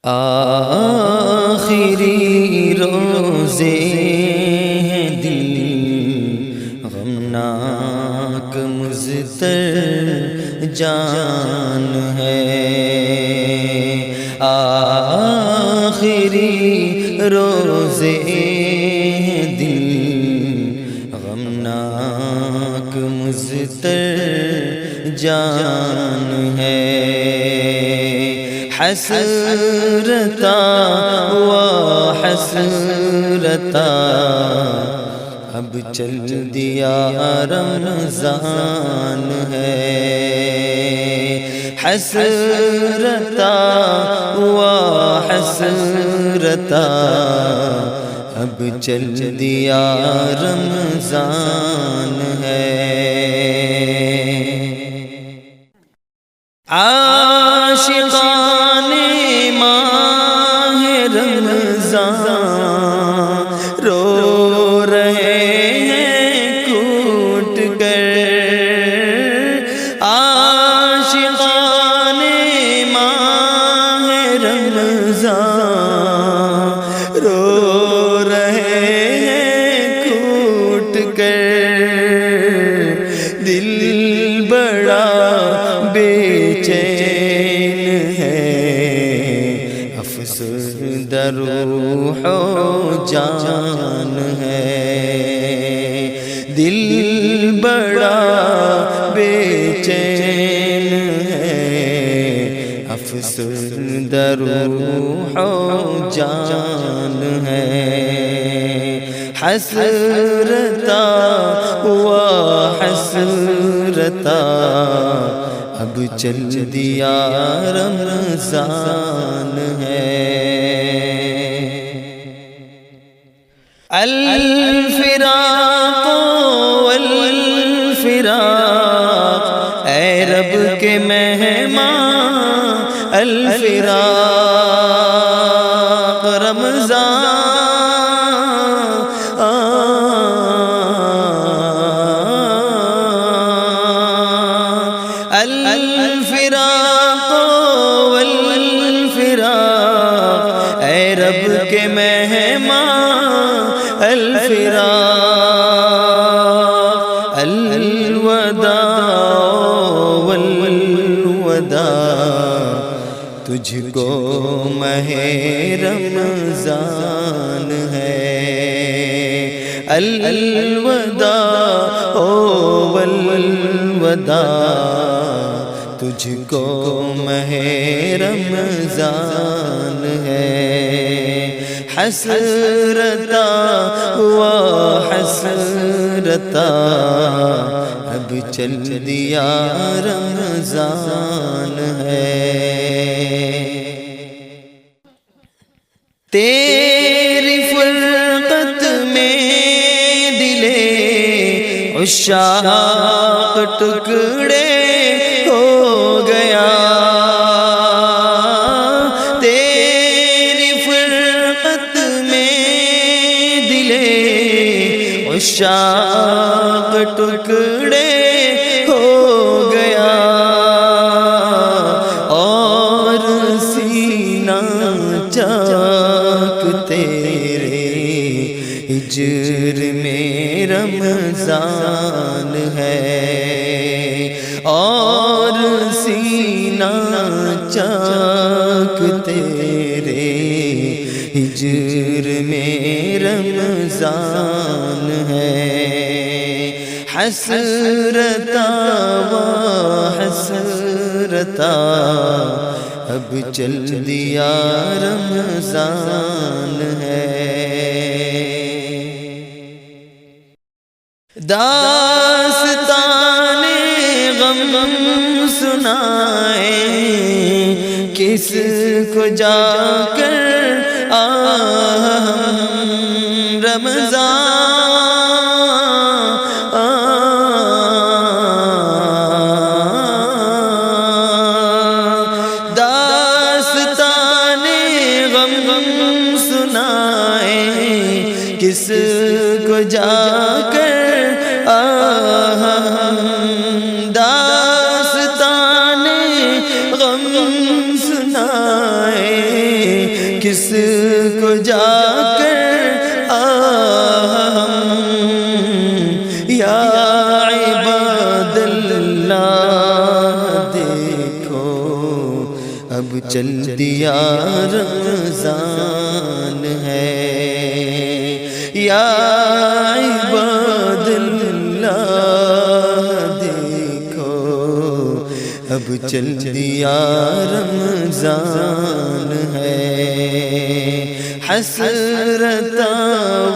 آخری روزے ہیں دل غمناک مضطر جان ہے، آخری روزے ہیں دل غمناک مضطر جان ہے، حسرتا و حسرتا اب چل دیا رمضان ہے، حسرتا و حسرتا اب چل دیا رمضان ہے، عاشقان ماہ رمضان رو رہے ہیں کوٹ کر، عاشقان ماہ رمضان رو رہے ہیں کوٹ کر، دل بڑا بے چین ہے، افسردہ روح و جان ہے، دل بڑا بے چین ہے، افسردہ روح و جان ہے، حسرتا و حسرتا اب چل دیا رمضان ہے، الفراق والفراق اے رب کے مہمان، الفراق رمضان الفراق والفراق اے رب کے مہمان، الفراق الوداع والوداع تجھ کو ماہ رمضان ہے، الوداع والوداع تجھ کو ماہ رمضان ہے، حسرتا و حسرتا اب چل دیا رمضان ہے، تیری فرقت میں دلے عشاق ٹکڑے ہو گیا، تیری فرقت میں دلے عشاق ٹکڑے ہو گیا، اور سینہ چاک تیرے ہجر میں رمضان ہے، اور سینہ چاک تیرے ہجر میں رمضان ہے، حسرتا و حسرتا اب چل دیا رمضان ہے، داستان غم سنائیں کس کو جا کر رمضان، داستان غم سنائیں کس کو جا کر داستان غم سنائیں کس کو جا کر ہم یا عباد اللہ دیکھو اب چل دیا رمضان ہے یا عباد اللہ دیکھو اب چل دیا رمضان ہے حسرتا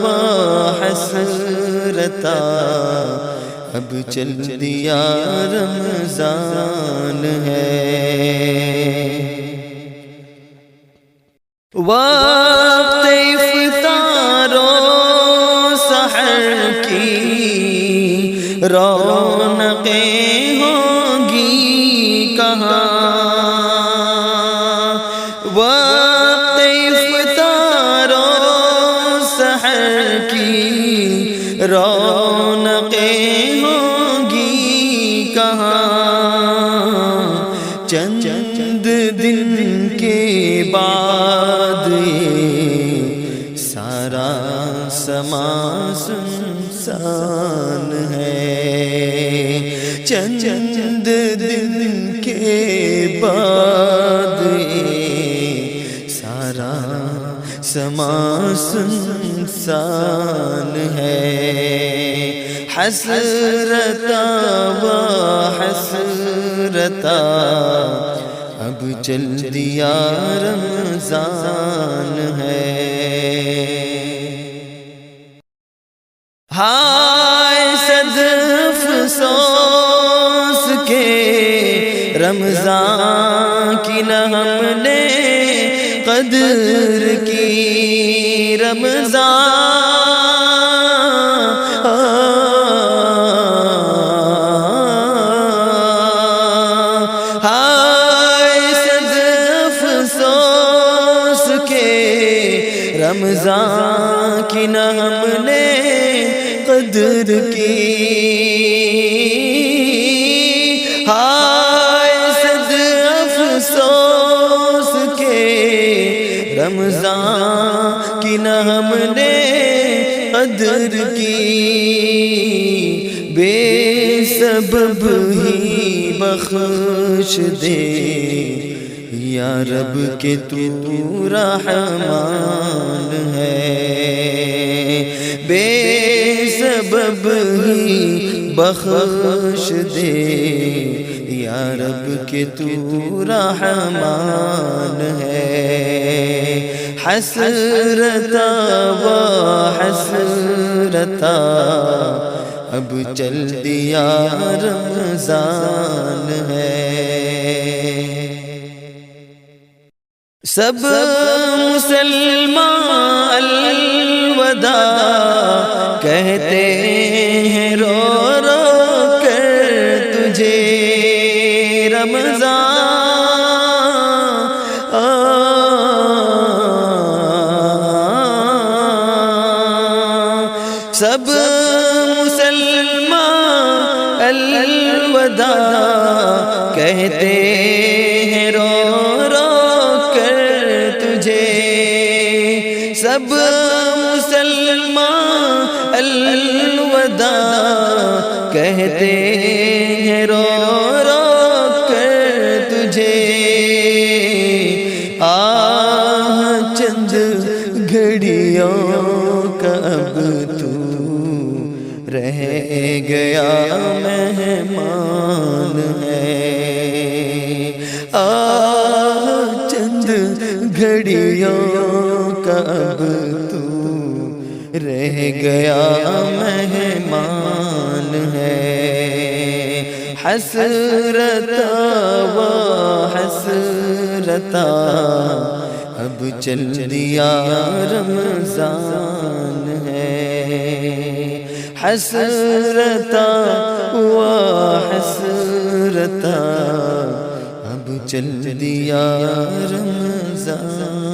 و حسرتا اب چل دیا رمضان ہے وقت افطار و سحر کی رونقیں ہوں گی کہاں وقت افطار و سحر کی رونقیں ہوں گی کہاں چند دن کے بعد سارا سما سنسان ہے چند دن کے بعد سارا سما سنسان ہے حسرتا و حسرتا اب چل دیا رمضان ہے ہائے صد افسوس کے رمضان کی نہ ہم نے قدر کی رمضان رمضان کی نہ ہم نے قدر کی ہائے صد افسوس کے رمضان کی نہ ہم نے قدر کی بے سبب ہی بخش دے یا رب کہ تو رحمان ہے بے سبب ہی بخش دے یا رب کہ تو رحمان ہے حسرتا و حسرتا اب چل دیا رمضان ہے سب مسلمان الوداع کہتے ہیں رو رو کر تجھے رمضان سب مسلمان الوداع کہتے ہیں رو سب مسلمان الوداع کہتے ہیں رو رو کر تجھے چند گھڑیوں کا اب تو رہ گیا مہمان ہے چند گھڑیوں کا اب تو رہ گیا مہمان ہے حسرتا و حسرتا اب چل دیا رمضان ہے حسرتا و حسرتا اب چل دیا رمضان